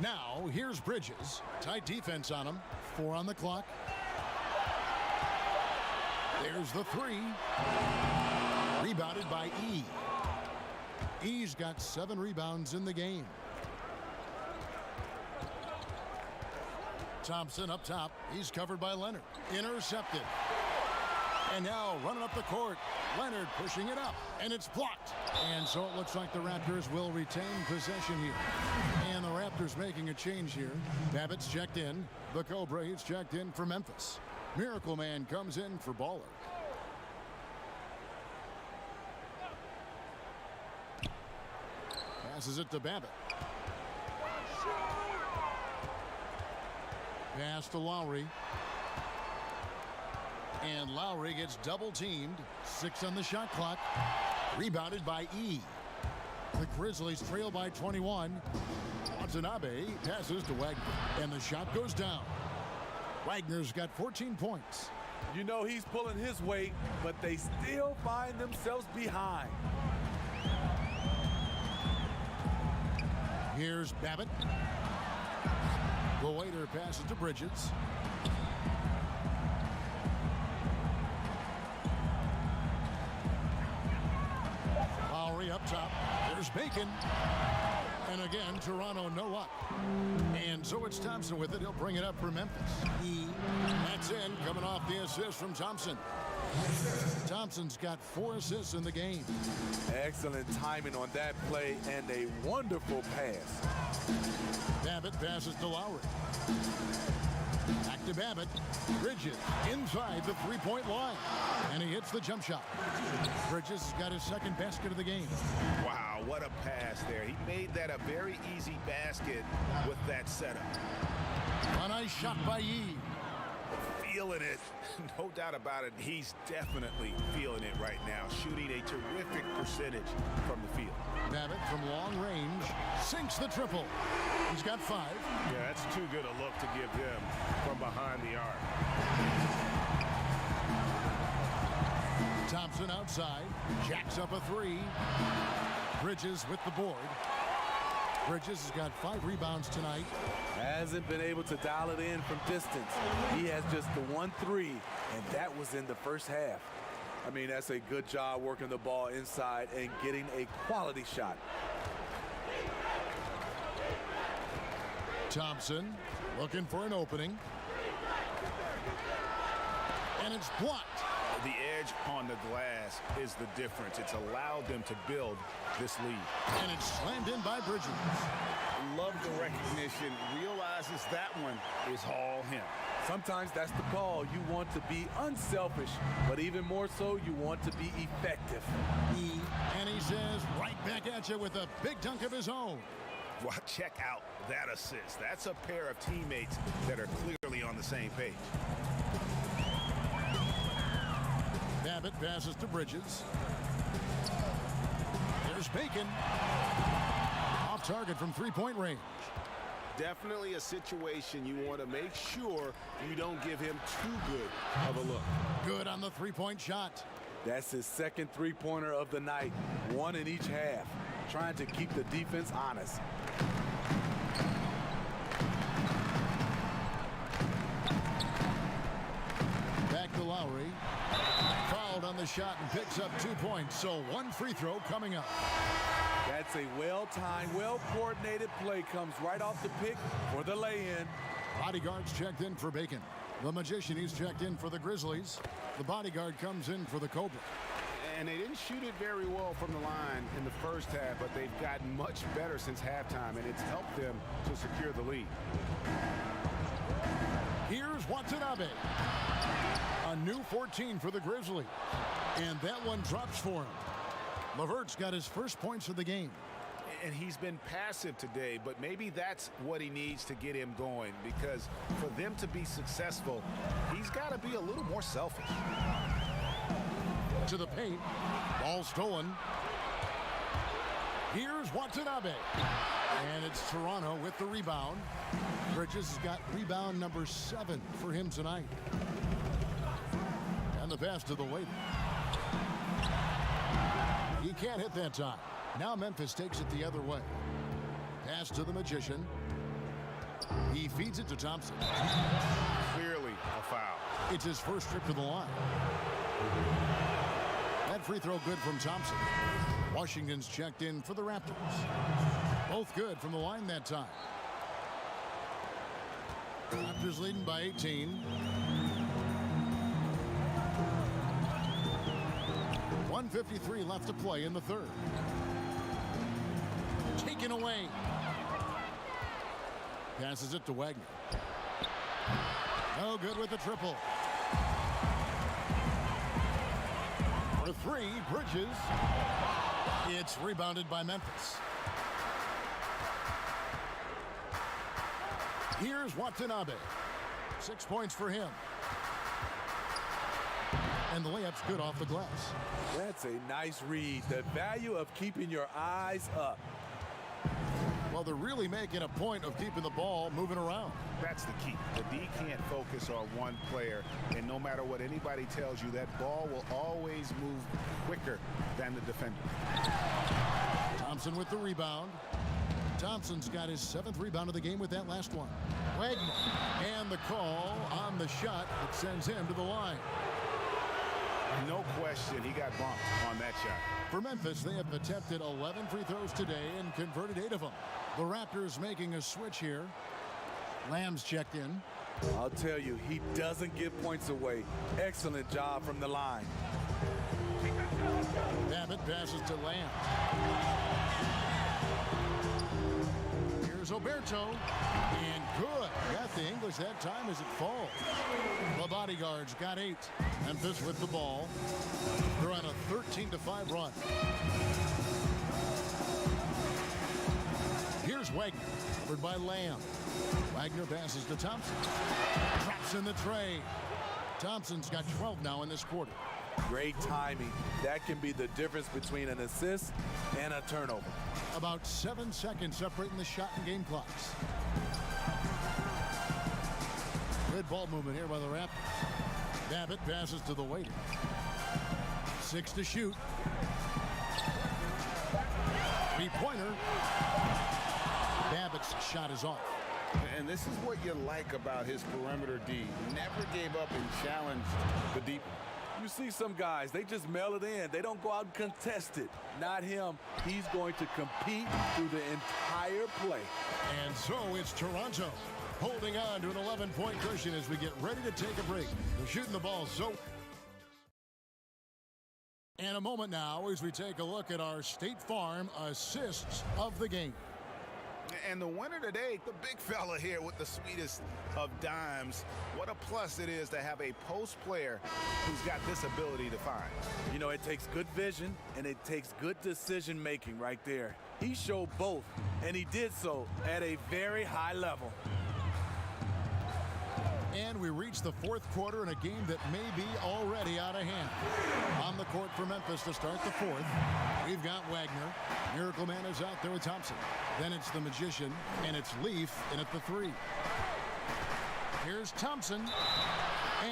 [SPEAKER 4] Now, here's Bridges. Tight defense on him. 4 on the clock. There's the 3. Rebounded by E. E's got 7 rebounds in the game. Thompson up top. He's covered by Leonard. Intercepted. And now running up the court. Leonard pushing it up. And it's blocked. And so it looks like the Raptors will retain possession here. And the Raptors making a change here. Babbitt's checked in. The Cobra, he's checked in for Memphis. Miracle Man comes in for Baller. Passes it to Babbitt. Pass to Lowry. And Lowry gets double teamed. 6 on the shot clock. Rebounded by E. The Grizzlies trail by 21. Watanabe passes to Wagner. And the shot goes down. Wagner's got 14 points.
[SPEAKER 3] You know he's pulling his weight, but they still find themselves behind.
[SPEAKER 4] Here's Babbitt. The waiter passes to Bridges. Lowry up top. There's Bacon. And again, Toronto no up. And so it's Thompson with it. He'll bring it up for Memphis. That's in, coming off the assist from Thompson. Thompson's got 4 assists in the game.
[SPEAKER 3] Excellent timing on that play and a wonderful pass.
[SPEAKER 4] Babbitt Babbitt passes to Lowry. Back to Babbitt. Bridges inside the three-point line. And he hits the jump shot. Bridges has got his second basket of the game.
[SPEAKER 6] Wow, what a pass there. He made that a very easy basket with that setup.
[SPEAKER 4] A nice shot by Yee.
[SPEAKER 6] Feeling it. No doubt about it. He's definitely feeling it right now. Shooting a terrific percentage from the field.
[SPEAKER 4] Babbitt from long range sinks the triple. He's got 5.
[SPEAKER 6] Yeah, that's too good a look to give him from behind the arc.
[SPEAKER 4] Thompson outside. Jacks up a 3. Bridges with the board. Bridges has got 5 rebounds tonight.
[SPEAKER 3] Hasn't been able to dial it in from distance. He has just the 1-3, and that was in the first half. I mean, that's a good job working the ball inside and getting a quality shot.
[SPEAKER 4] Thompson looking for an opening. And it's blocked.
[SPEAKER 6] The edge on the glass is the difference. It's allowed them to build this lead.
[SPEAKER 4] And it's slammed in by Bridges.
[SPEAKER 6] Love the recognition. Realizes that one is all him.
[SPEAKER 3] Sometimes that's the call. You want to be unselfish, but even more so, you want to be effective.
[SPEAKER 4] And he says right back at you with a big dunk of his own.
[SPEAKER 6] Well, check out that assist. That's a pair of teammates that are clearly on the same page.
[SPEAKER 4] Babbitt passes to Bridges. There's Bacon. Off target from three-point range.
[SPEAKER 6] Definitely a situation you want to make sure you don't give him too good of a look.
[SPEAKER 4] Good on the three-point shot.
[SPEAKER 3] That's his second three-pointer of the night. 1 in each half. Trying to keep the defense honest.
[SPEAKER 4] Back to Lowry. Fouled on the shot and picks up 2 points. So 1 free throw coming up.
[SPEAKER 3] That's a well-timed, well-coordinated play. Comes right off the pick for the lay-in.
[SPEAKER 4] Bodyguards checked in for Bacon. The Magician, he's checked in for the Grizzlies. The bodyguard comes in for the Cobra.
[SPEAKER 6] And they didn't shoot it very well from the line in the first half, but they've gotten much better since halftime, and it's helped them to secure the lead.
[SPEAKER 4] Here's Watanabe. A new 14 for the Grizzlies. And that one drops for him. LeVert's got his first points of the game.
[SPEAKER 6] And he's been passive today, but maybe that's what he needs to get him going, because for them to be successful, he's got to be a little more selfish.
[SPEAKER 4] To the paint. Ball stolen. Here's Watanabe. And it's Toronto with the rebound. Bridges has got rebound number 7 for him tonight. And the pass to the waiter. He can't hit that time. Now Memphis takes it the other way. Pass to the Magician. He feeds it to Thompson.
[SPEAKER 6] Clearly a foul.
[SPEAKER 4] It's his first trip to the line. That free throw good from Thompson. Washington's checked in for the Raptors. Both good from the line that time. Raptors leading by 18. .153 left to play in the third. Taken away. Passes it to Wagner. No good with the triple. For 3, Bridges. It's rebounded by Memphis. Here's Watanabe. 6 points for him. And the layup's good off the glass.
[SPEAKER 3] That's a nice read. The value of keeping your eyes up.
[SPEAKER 4] Well, they're really making a point of keeping the ball moving around.
[SPEAKER 6] That's the key. The D can't focus on one player, and no matter what anybody tells you, that ball will always move quicker than the defender.
[SPEAKER 4] Thompson with the rebound. Thompson's got his 7th rebound of the game with that last one. Wagner. And the call on the shot that sends him to the line.
[SPEAKER 6] No question, he got bumped on that shot.
[SPEAKER 4] For Memphis, they have attempted 11 free throws today and converted 8 of them. The Raptors making a switch here. Lamb's checked in.
[SPEAKER 3] I'll tell you, he doesn't give points away. Excellent job from the line. Babbitt
[SPEAKER 4] passes to Lamb. Here's Here's Oberto. And good. Got the English that time as it falls. The bodyguards got 8. Memphis with the ball. They're on a 13-5 run. Here's Wagner. Covered by Lamb. Wagner passes to Thompson. Drops in the tray. Thompson's got 12 now in this quarter.
[SPEAKER 3] Great timing. That can be the difference between an assist and a turnover.
[SPEAKER 4] About 7 seconds separating the shot and game clocks. Good ball movement here by the Raptors. Babbitt passes to the waiter. 6 to shoot. 3-pointer. Babbitt's shot is off.
[SPEAKER 6] And this is what you like about his perimeter D. Never gave up and challenged the deep.
[SPEAKER 3] You see some guys, they just mail it in. They don't go out and contest it. Not him. He's going to compete through the entire play.
[SPEAKER 4] And so it's Toronto holding on to an 11-point cushion as we get ready to take a break. They're shooting the ball so... And a moment now as we take a look at our State Farm assists of the game.
[SPEAKER 6] And the winner today, the big fella here with the sweetest of dimes. What a plus it is to have a post player who's got this ability to find.
[SPEAKER 3] You know, it takes good vision and it takes good decision making right there. He showed both, and he did so at a very high level.
[SPEAKER 4] And we reach the fourth quarter in a game that may be already out of hand. On the court for Memphis to start the fourth, we've got Wagner. Miracle Man is out there with Thompson. Then it's the Magician, and it's Leaf in at the 3. Here's Thompson,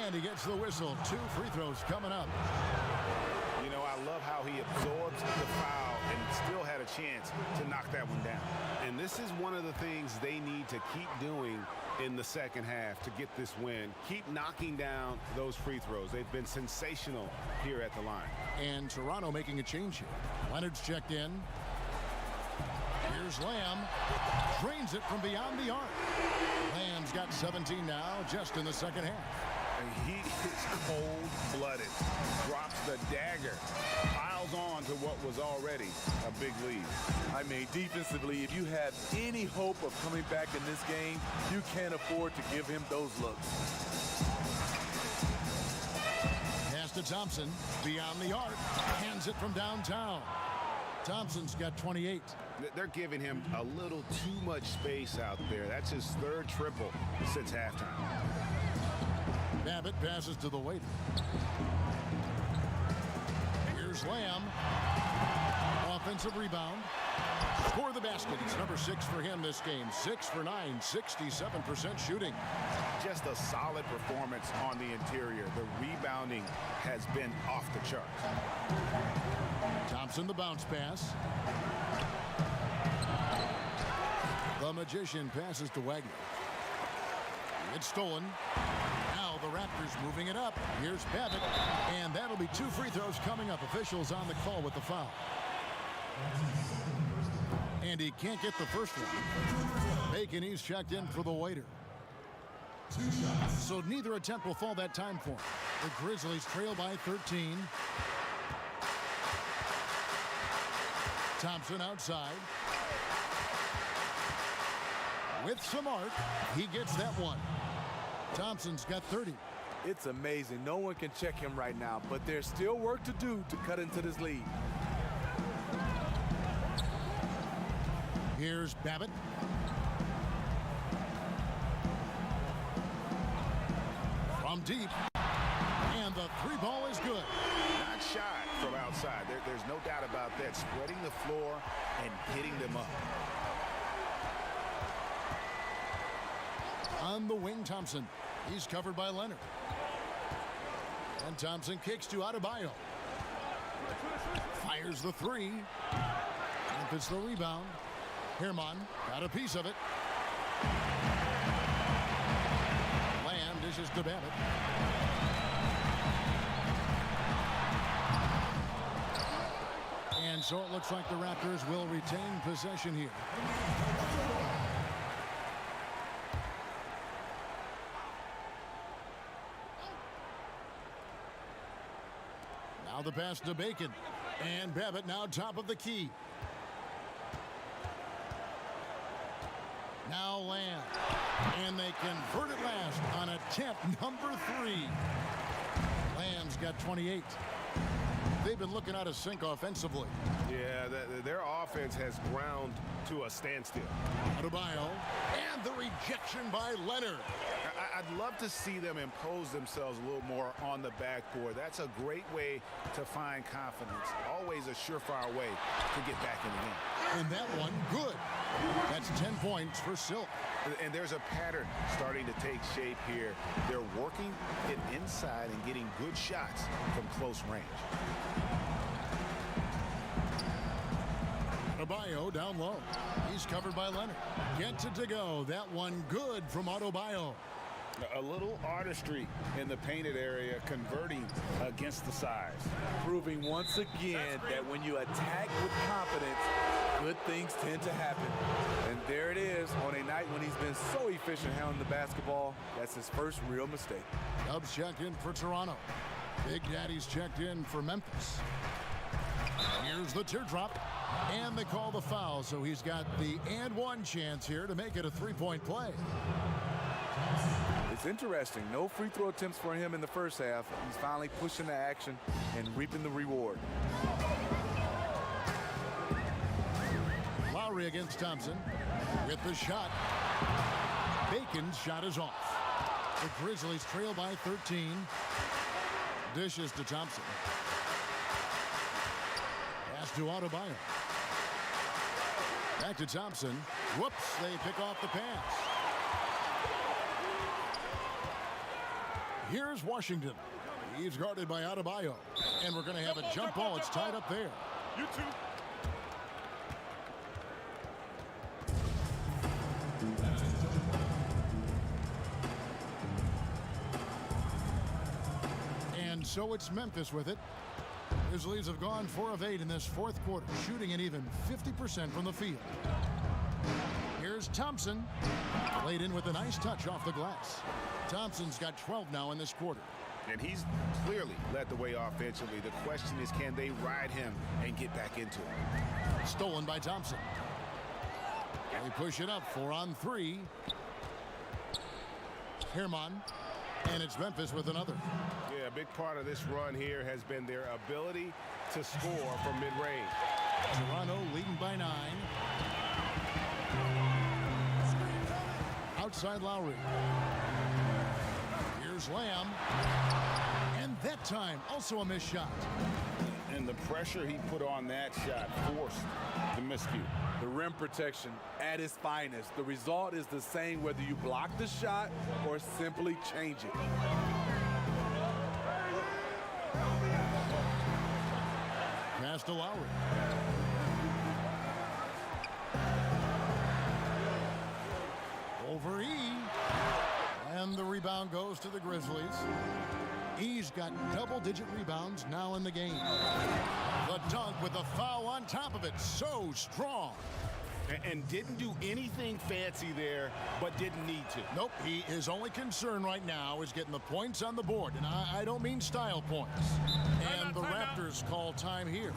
[SPEAKER 4] and he gets the whistle. 2 free throws coming up.
[SPEAKER 6] You know, I love how he absorbs the foul and still had a chance to knock that one down. And this is one of the things they need to keep doing in the second half to get this win. Keep knocking down those free throws. They've been sensational here at the line.
[SPEAKER 4] And Toronto making a change here. Leonard's checked in. Here's Lamb. Drains it from beyond the arc. Lamb's got 17 now just in the second half.
[SPEAKER 6] And he is cold-blooded. Drops the dagger. Piles on to what was already a big lead.
[SPEAKER 3] I mean, defensively, if you have any hope of coming back in this game, you can't afford to give him those looks.
[SPEAKER 4] Pass to Thompson. Beyond the arc. Hands it from downtown. Thompson's got 28.
[SPEAKER 6] They're giving him a little too much space out there. That's his 3rd triple since halftime.
[SPEAKER 4] Babbitt passes to the waiter. Here's Lamb. Offensive rebound. For the basket. It's number 6 for him this game. 6 for 9, 67% shooting.
[SPEAKER 6] Just a solid performance on the interior. The rebounding has been off the charts.
[SPEAKER 4] Thompson the bounce pass. The Magician passes to Wagner. It's stolen. Now the Raptors moving it up. Here's Babbitt. And that'll be 2 free throws coming up. Officials on the call with the foul. And he can't get the first one. Bacon, he's checked in for the waiter. So neither attempt will fall that time for him. The Grizzlies trail by 13. Thompson outside. With some arc, he gets that one. Thompson's got 30.
[SPEAKER 3] It's amazing. No one can check him right now, but there's still work to do to cut into this lead.
[SPEAKER 4] Here's Babbitt. From deep. And the 3 ball is good.
[SPEAKER 6] Not shot from outside. There's no doubt about that. Spreading the floor and hitting them up.
[SPEAKER 4] On the wing, Thompson. He's covered by Leonard. And Thompson kicks to Adebayo. Fires the 3. Memphis the rebound. Herman got a piece of it. Lamb dishes to Babbitt. And so it looks like the Raptors will retain possession here. Now the pass to Bacon. And Babbitt now top of the key. Now Lamb. And they convert it last on attempt number 3. Lamb's got 28. They've been looking out of sync offensively.
[SPEAKER 6] Yeah, their offense has ground to a standstill.
[SPEAKER 4] Adebayo, and the rejection by Leonard.
[SPEAKER 6] I'd love to see them impose themselves a little more on the backboard. That's a great way to find confidence. Always a surefire way to get back in the game.
[SPEAKER 4] And that one, good. That's 10 points for Silk.
[SPEAKER 6] And there's a pattern starting to take shape here. They're working it inside and getting good shots from close range.
[SPEAKER 4] Adebayo down low. He's covered by Leonard. Gets it to go. That one good from Adebayo.
[SPEAKER 6] A little artistry in the painted area, converting against the size.
[SPEAKER 3] Proving once again that when you attack with confidence, good things tend to happen. And there it is on a night when he's been so efficient handling the basketball. That's his first real mistake.
[SPEAKER 4] Dubs checked in for Toronto. Big Daddy's checked in for Memphis. Here's the teardrop. And they call the foul, so he's got the and one chance here to make it a three-point play.
[SPEAKER 3] It's interesting. No free throw attempts for him in the first half. He's finally pushing the action and reaping the reward.
[SPEAKER 4] Lowry against Thompson with the shot. Bacon's shot is off. The Grizzlies trail by 13. Dishes to Thompson. Pass to Adebayo. Back to Thompson. Whoops, they pick off the pass. Here's Washington. He's guarded by Adebayo. And we're going to have a jump ball. It's tied up there.
[SPEAKER 6] You two.
[SPEAKER 4] And so it's Memphis with it. Grizzlies have gone 4 of 8 in this fourth quarter, shooting an even 50% from the field. Here's Thompson. Laid in with a nice touch off the glass. Thompson's got 12 now in this quarter.
[SPEAKER 6] And he's clearly led the way offensively. The question is, can they ride him and get back into it?
[SPEAKER 4] Stolen by Thompson. They push it up 4 on 3. Herman. And it's Memphis with another.
[SPEAKER 6] Yeah, a big part of this run here has been their ability to score from mid-range.
[SPEAKER 4] Toronto leading by 9. Outside Lowry. Here's Lamb. And that time, also a missed shot.
[SPEAKER 6] And the pressure he put on that shot forced the miscue.
[SPEAKER 3] The rim protection at its finest. The result is the same whether you block the shot or simply change it.
[SPEAKER 4] Pass to Lowry. Over E. And the rebound goes to the Grizzlies. He's got double-digit rebounds now in the game. The dunk with the foul on top of it. So strong.
[SPEAKER 6] And didn't do anything fancy there, but didn't need to.
[SPEAKER 4] Nope, his only concern right now is getting the points on the board. And I don't mean style points. And the Raptors call time here.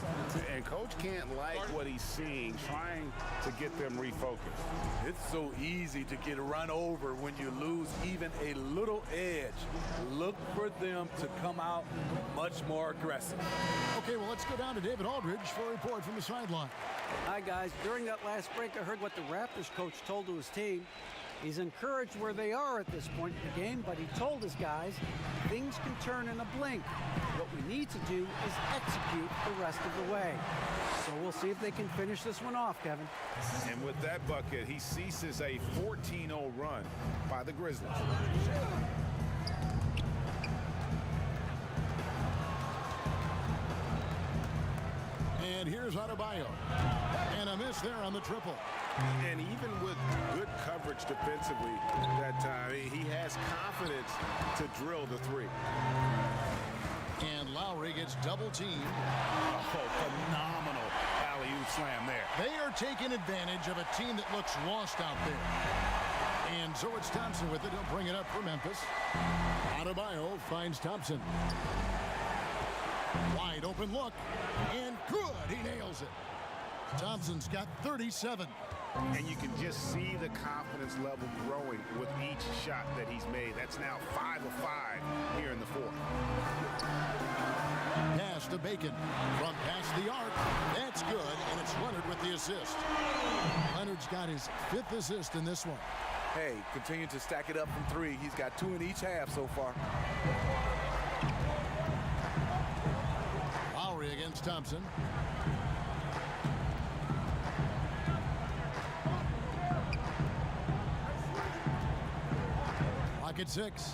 [SPEAKER 6] And Coach can't like what he's seeing, trying to get them refocused.
[SPEAKER 3] It's so easy to get run over when you lose even a little edge. Look for them to come out much more aggressive.
[SPEAKER 4] Okay, well, let's go down to David Aldridge for a report from the sideline.
[SPEAKER 5] Hi, guys. During that last break, I heard what the Raptors coach told to his team. He's encouraged where they are at this point in the game, but he told his guys things can turn in a blink. What we need to do is execute the rest of the way. So we'll see if they can finish this one off, Kevin.
[SPEAKER 6] And with that bucket, he ceases a 14-0 run by the Grizzlies.
[SPEAKER 4] And here's Adebayo. And a miss there on the triple.
[SPEAKER 6] And even with good coverage defensively that time, he has confidence to drill the three.
[SPEAKER 4] And Lowry gets double teamed.
[SPEAKER 6] Oh, phenomenal alley-oop slam there.
[SPEAKER 4] They are taking advantage of a team that looks lost out there. And so it's Thompson with it. He'll bring it up for Memphis. Adebayo finds Thompson. Wide open look. And good. He nails it. Thompson's got 37.
[SPEAKER 6] And you can just see the confidence level growing with each shot that he's made. That's now 5 of 5 here in the fourth.
[SPEAKER 4] Pass to Bacon from past the arc. That's good, and it's Leonard with the assist. Leonard's got his 5th assist in this one.
[SPEAKER 3] Hey, continue to stack it up from 3. He's got 2 in each half so far.
[SPEAKER 4] Lowry against Thompson. Lock at 6.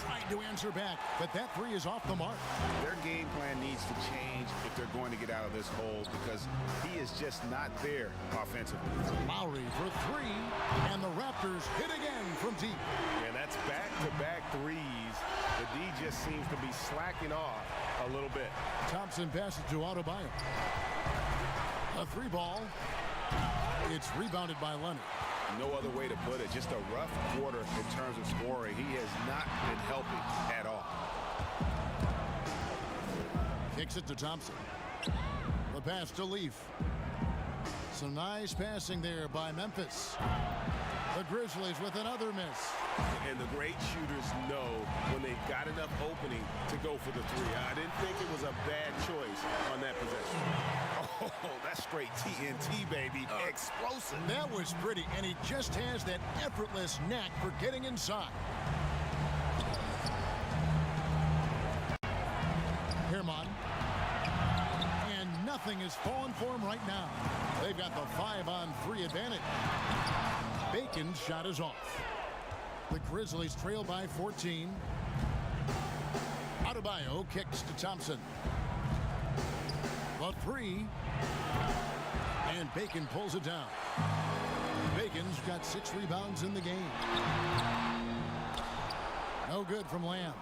[SPEAKER 4] Trying to answer back, but that 3 is off the mark.
[SPEAKER 6] Their game plan needs to change if they're going to get out of this hole because he is just not there offensively.
[SPEAKER 4] Lowry for 3, and the Raptors hit again from deep.
[SPEAKER 6] And that's back-to-back threes. The D just seems to be slacking off a little bit.
[SPEAKER 4] Thompson passes to Adebayo. A 3 ball. It's rebounded by Leonard.
[SPEAKER 6] No other way to put it. Just a rough quarter in terms of scoring. He has not been helping at all.
[SPEAKER 4] Kicks it to Thompson. The pass to Leaf. Some nice passing there by Memphis. The Grizzlies with another miss.
[SPEAKER 6] And the great shooters know when they've got enough opening to go for the 3. I didn't think it was a bad choice on that possession. Oh, that's straight TNT, baby. Explosive.
[SPEAKER 4] That was pretty, and he just has that effortless knack for getting inside. Herman. And nothing is falling for him right now. They've got the 5-on-3 advantage. Bacon's shot is off. The Grizzlies trail by 14. Adebayo kicks to Thompson. The 3. And Bacon pulls it down. Bacon's got 6 rebounds in the game. No good from Lamb.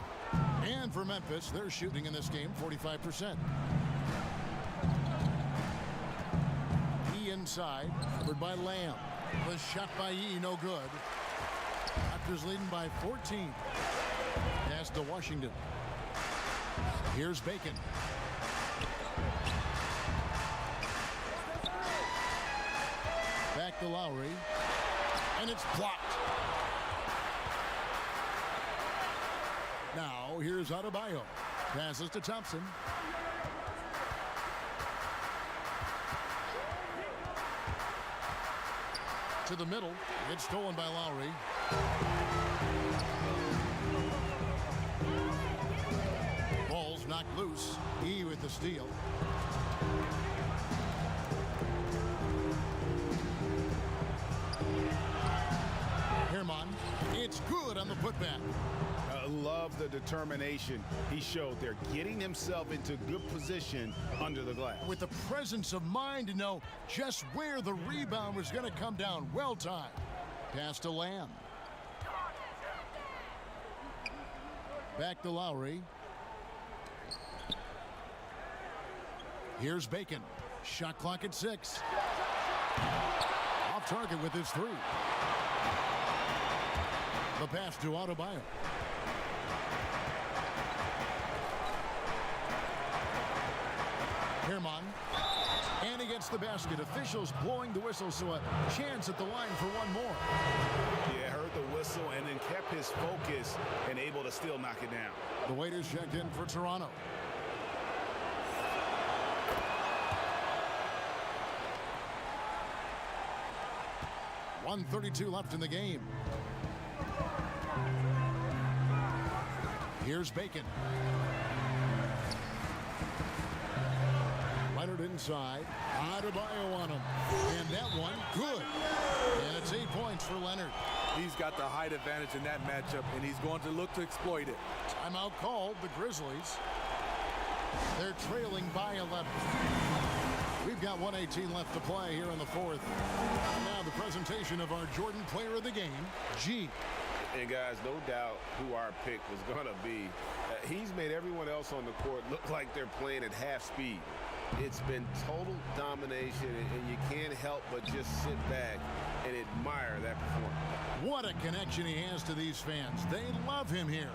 [SPEAKER 4] And for Memphis, they're shooting in this game 45%. E inside, covered by Lamb. The shot by E, no good. Raptors leading by 14. Pass to Washington. Here's Bacon. Back to Lowry. And it's blocked. Now, here's Adebayo. Passes to Thompson. To the middle. It's stolen by Lowry. Ball's knocked loose. E with the steal. Herman. It's good on the putback.
[SPEAKER 6] I love the determination he showed there, getting himself into good position under the glass.
[SPEAKER 4] With the presence of mind to know just where the rebound was going to come down. Well timed. Pass to Lamb. Back to Lowry. Here's Bacon. Shot clock at 6. Off target with his 3. The pass to Adebayo. Herman. And he gets the basket. Officials blowing the whistle, so a chance at the line for one more.
[SPEAKER 6] Yeah, heard the whistle and then kept his focus and able to still knock it down.
[SPEAKER 4] The waiters checked in for Toronto. .132 left in the game. Here's Bacon. Leonard inside. Adebayo on him. And that one, good. And it's 8 points for Leonard.
[SPEAKER 3] He's got the height advantage in that matchup, and he's going to look to exploit it.
[SPEAKER 4] Timeout called, the Grizzlies. They're trailing by 11. We've got 1:18 left to play here in the fourth. Now the presentation of our Jordan Player of the Game, G.
[SPEAKER 6] And guys, no doubt who our pick was going to be. He's made everyone else on the court look like they're playing at half speed. It's been total domination, and you can't help but just sit back and admire that performance.
[SPEAKER 4] What a connection he has to these fans. They love him here.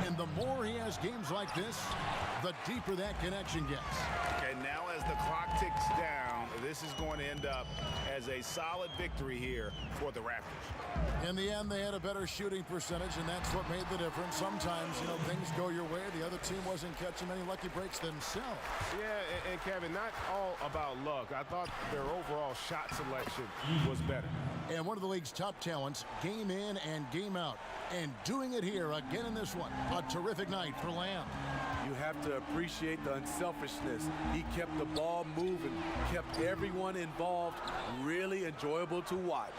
[SPEAKER 4] And the more he has games like this, the deeper that connection gets.
[SPEAKER 6] And now as the clock ticks down, this is going to end up as a solid victory here for the Raptors.
[SPEAKER 4] In the end, they had a better shooting percentage, and that's what made the difference. Sometimes, things go your way. The other team wasn't catching many lucky breaks themselves.
[SPEAKER 6] Yeah, and Kevin, not all about luck. I thought their overall shot selection was better.
[SPEAKER 4] And one of the league's top talents, game in and game out. And doing it here again in this one. A terrific night for Lamb.
[SPEAKER 3] You have to appreciate the unselfishness. He kept the ball moving, kept everyone involved, really enjoyable to watch.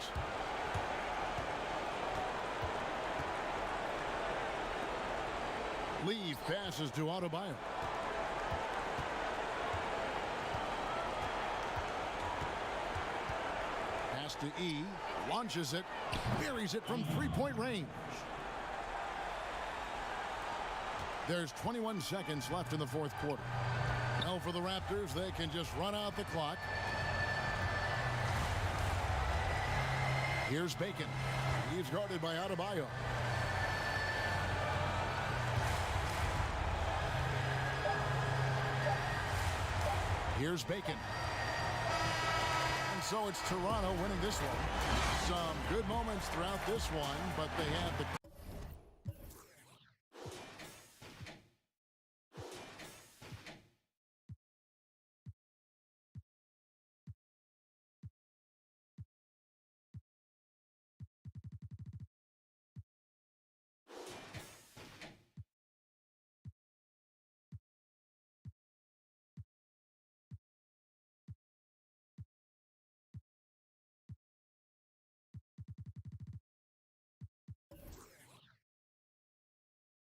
[SPEAKER 4] Leave passes to Adebayo. Pass to E. Launches it. Buries it from three-point range. There's 21 seconds left in the fourth quarter. Now for the Raptors, they can just run out the clock. Here's Bacon. He's guarded by Adebayo. Here's Bacon. And so it's Toronto winning this one. Some good moments throughout this one, but they have the